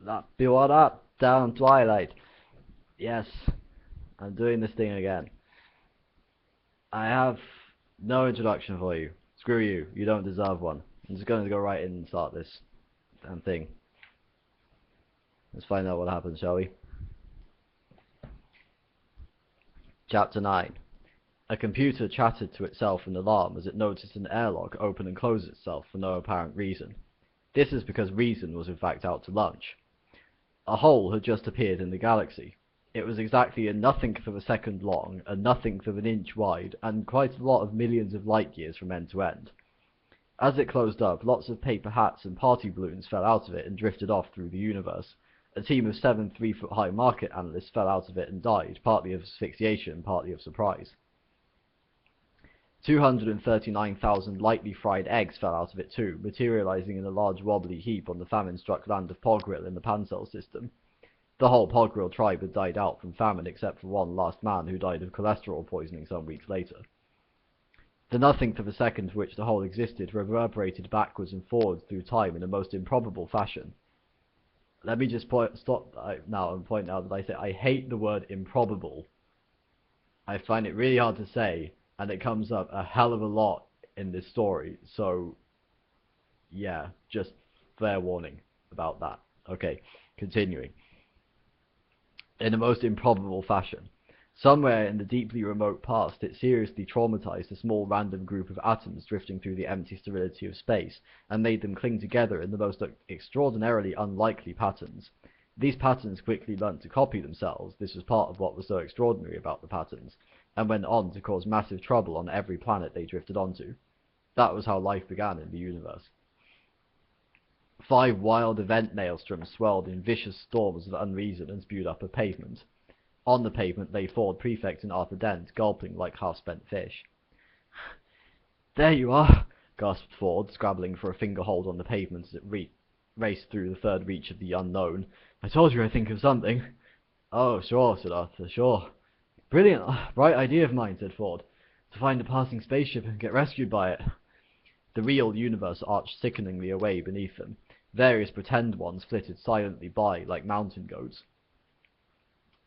That be what up, down Twilight. Yes, I'm doing this thing again. I have no introduction for you. Screw you, you don't deserve one. I'm just going to go right in and start this damn thing. Let's find out what happens, shall we? Chapter 9. A computer chattered to itself in alarm as it noticed an airlock open and close itself for no apparent reason. This is because reason was in fact out to lunch. A hole had just appeared in the galaxy. It was exactly a nothing of a second long, a nothing of an inch wide, and quite a lot of millions of light years from end to end. As it closed up, lots of paper hats and party balloons fell out of it and drifted off through the universe. A team of 7 3-foot-high market analysts fell out of it and died, partly of asphyxiation, partly of surprise. 239,000 lightly fried eggs fell out of it too, materializing in a large wobbly heap on the famine-struck land of Pogril in the Pansel system. The whole Pogril tribe had died out from famine except for one last man who died of cholesterol poisoning some weeks later. The nothing of a second for which the whole existed reverberated backwards and forwards through time in a most improbable fashion. Let me just stop now and point out that I say I hate the word improbable. I find it really hard to say, and it comes up a hell of a lot in this story, so yeah, just fair warning about that. Okay, continuing. In a most improbable fashion. Somewhere in the deeply remote past, it seriously traumatized a small random group of atoms drifting through the empty sterility of space, and made them cling together in the most extraordinarily unlikely patterns. These patterns quickly learnt to copy themselves. This was part of what was so extraordinary about the patterns, and went on to cause massive trouble on every planet they drifted onto. That was how life began in the universe. 5 wild event maelstroms swirled in vicious storms of unreason and spewed up a pavement. On the pavement lay Ford Prefect and Arthur Dent, gulping like half-spent fish. "There you are," gasped Ford, scrabbling for a finger hold on the pavement as it raced through the third reach of the unknown. "I told you I'd think of something." "Oh, sure," said Arthur, "sure." "Brilliant, bright idea of mine," said Ford. "To find a passing spaceship and get rescued by it." The real universe arched sickeningly away beneath them. Various pretend ones flitted silently by like mountain goats.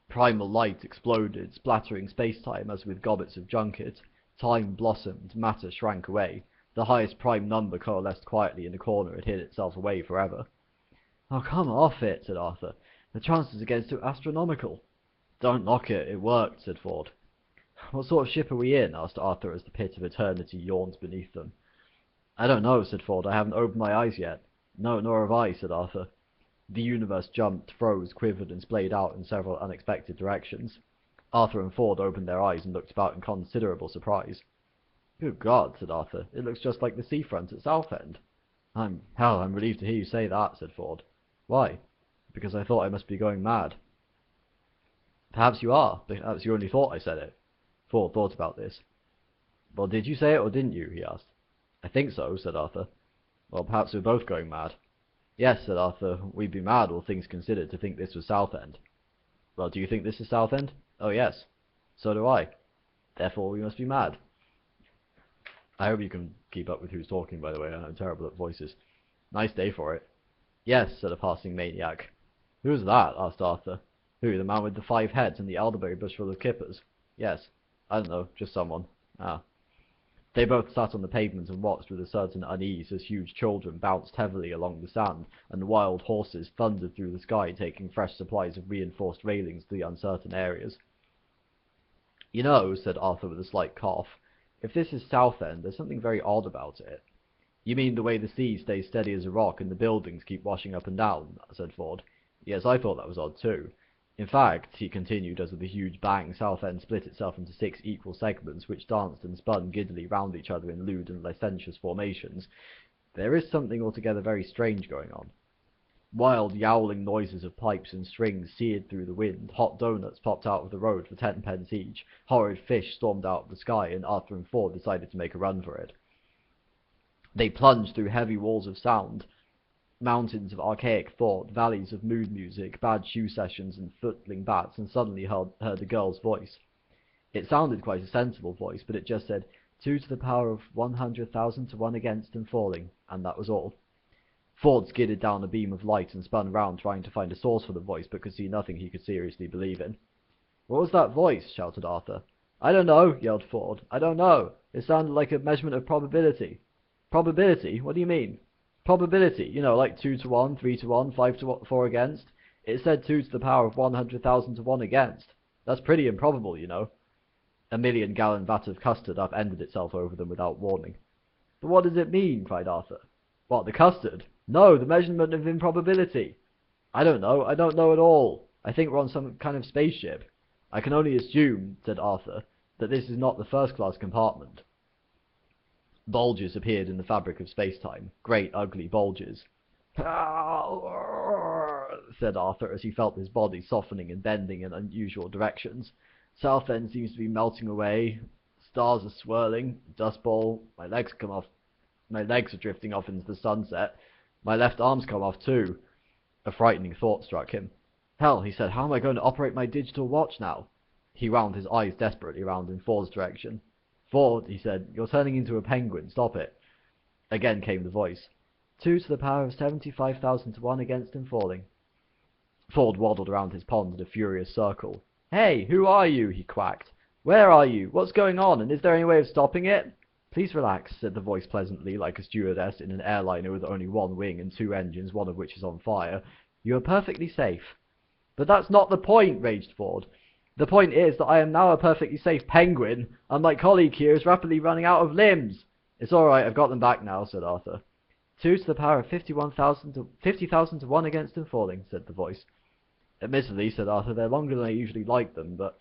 Primal light exploded, splattering space-time as with gobbets of junket. Time blossomed, matter shrank away. The highest prime number coalesced quietly in a corner and hid itself away forever. "Oh, come off it," said Arthur. "The chances against it are astronomical." "Don't knock it, it worked," said Ford. "What sort of ship are we in?" asked Arthur as the pit of eternity yawned beneath them. "I don't know," said Ford. "I haven't opened my eyes yet." "No, nor have I," said Arthur. The universe jumped, froze, quivered, and splayed out in several unexpected directions. Arthur and Ford opened their eyes and looked about in considerable surprise. "Good God," said Arthur. "It looks just like the seafront at Southend." I'm relieved to hear you say that," said Ford. "Why?" "Because I thought I must be going mad." "Perhaps you are. Perhaps you only thought I said it." Ford thought about this. "Well, did you say it or didn't you?" he asked. "I think so," said Arthur. "Well, perhaps we're both going mad." "Yes," said Arthur, "we'd be mad, all things considered, to think this was Southend." "Well, do you think this is Southend?" "Oh, yes." "So do I." "Therefore we must be mad." I hope you can keep up with who's talking, by the way. I'm terrible at voices. "Nice day for it." "Yes," said a passing maniac. "Who's that?" asked Arthur. "Who, the man with the 5 heads and the elderberry bush full of kippers?" "Yes." "I don't know, just someone." "Ah." They both sat on the pavement and watched with a certain unease as huge children bounced heavily along the sand, and wild horses thundered through the sky, taking fresh supplies of reinforced railings to the uncertain areas. "You know," said Arthur with a slight cough, "if this is Southend, there's something very odd about it." "You mean the way the sea stays steady as a rock and the buildings keep washing up and down?" said Ford. "Yes, I thought that was odd too. In fact," he continued, as with a huge bang Southend split itself into 6 equal segments which danced and spun giddily round each other in lewd and licentious formations, "there is something altogether very strange going on. Wild yowling noises of pipes and strings seared through the wind, hot doughnuts popped out of the road for 10 pence each, horrid fish stormed out of the sky, and Arthur and Ford decided to make a run for it. They plunged through heavy walls of sound, mountains of archaic thought, valleys of mood music, bad shoe sessions, and footling bats, and suddenly heard a girl's voice. It sounded quite a sensible voice, but it just said, 2 to the power of 100,000 to 1 against and falling, and that was all. Ford skidded down a beam of light and spun round trying to find a source for the voice, but could see nothing he could seriously believe in. "What was that voice?" shouted Arthur. "I don't know," yelled Ford. "I don't know. It sounded like a measurement of probability." "Probability? What do you mean?" "Probability. You know, like 2 to 1, 3 to 1, 5 to 4 against. It said 2 to the power of 100,000 to 1 against. That's pretty improbable, you know." A 1,000,000-gallon vat of custard upended itself over them without warning. "But what does it mean?" cried Arthur. "What, the custard?" "No, the measurement of improbability." "I don't know. I don't know at all. I think we're on some kind of spaceship." "I can only assume," said Arthur, "that this is not the first-class compartment." Bulges appeared in the fabric of space-time. Great, ugly bulges. "Said Arthur as he felt his body softening and bending in unusual directions. "Southend seems to be melting away. Stars are swirling. Dust bowl. My legs are drifting off into the sunset. My left arm's come off too." A frightening thought struck him. "Hell," he said, "how am I going to operate my digital watch now?" He wound his eyes desperately round in Ford's direction. "Ford," he said, "you're turning into a penguin. Stop it." Again came the voice. 2 to the power of 75,000 to 1 against him falling." Ford waddled around his pond in a furious circle. "Hey, who are you?" he quacked. "Where are you? What's going on, and is there any way of stopping it?" "Please relax," said the voice pleasantly, like a stewardess in an airliner with only one wing and 2 engines, one of which is on fire. "You are perfectly safe." "But that's not the point," raged Ford. "The point is that I am now a perfectly safe penguin, and my colleague here is rapidly running out of limbs." "It's all right, I've got them back now," said Arthur. 2 to the power of 50,000 to 1 against him falling," said the voice. "Admittedly," said Arthur, "they're longer than I usually like them, but—"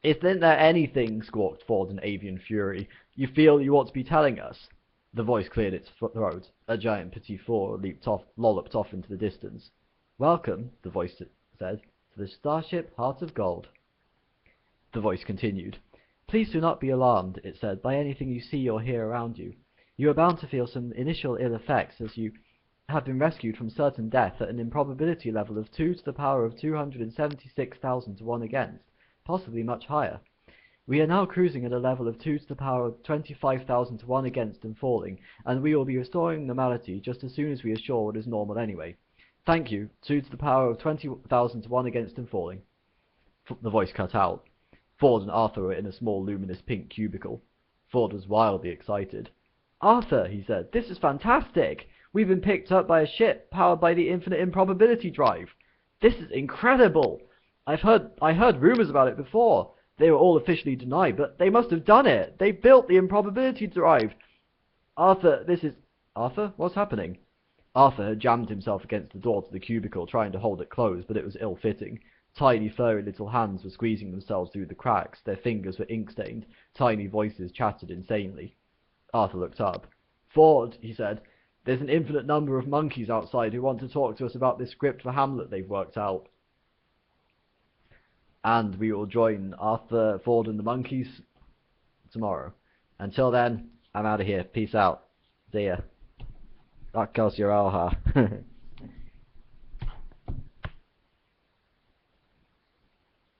"Isn't there anything," squawked Ford in avian fury, "you feel you ought to be telling us?" The voice cleared its throat. A giant petit four lolloped off into the distance. "Welcome," the voice said, "to the starship Heart of Gold." The voice continued. "Please do not be alarmed," it said, "by anything you see or hear around you. You are bound to feel some initial ill effects as you have been rescued from certain death at an improbability level of 2 to the power of 276,000 to 1 against, possibly much higher. We are now cruising at a level of 2 to the power of 25,000 to 1 against and falling, and we will be restoring normality just as soon as we are sure what is normal anyway. Thank you, 2 to the power of 20,000 to 1 against and falling." The voice cut out. Ford and Arthur were in a small luminous pink cubicle. Ford was wildly excited. "Arthur," he said, "this is fantastic! We've been picked up by a ship powered by the infinite improbability drive. This is incredible! I heard rumors about it before. They were all officially denied, but they must have done it. They built the improbability drive. Arthur, this is—" "Arthur, what's happening?" Arthur had jammed himself against the door to the cubicle, trying to hold it closed, but it was ill-fitting. Tiny, furry little hands were squeezing themselves through the cracks. Their fingers were ink-stained. Tiny voices chattered insanely. Arthur looked up. "Ford," he said, "there's an infinite number of monkeys outside who want to talk to us about this script for Hamlet they've worked out. And we will join Arthur, Ford, and the monkeys tomorrow. Until then, I'm out of here. Peace out. See ya." That goes your alha.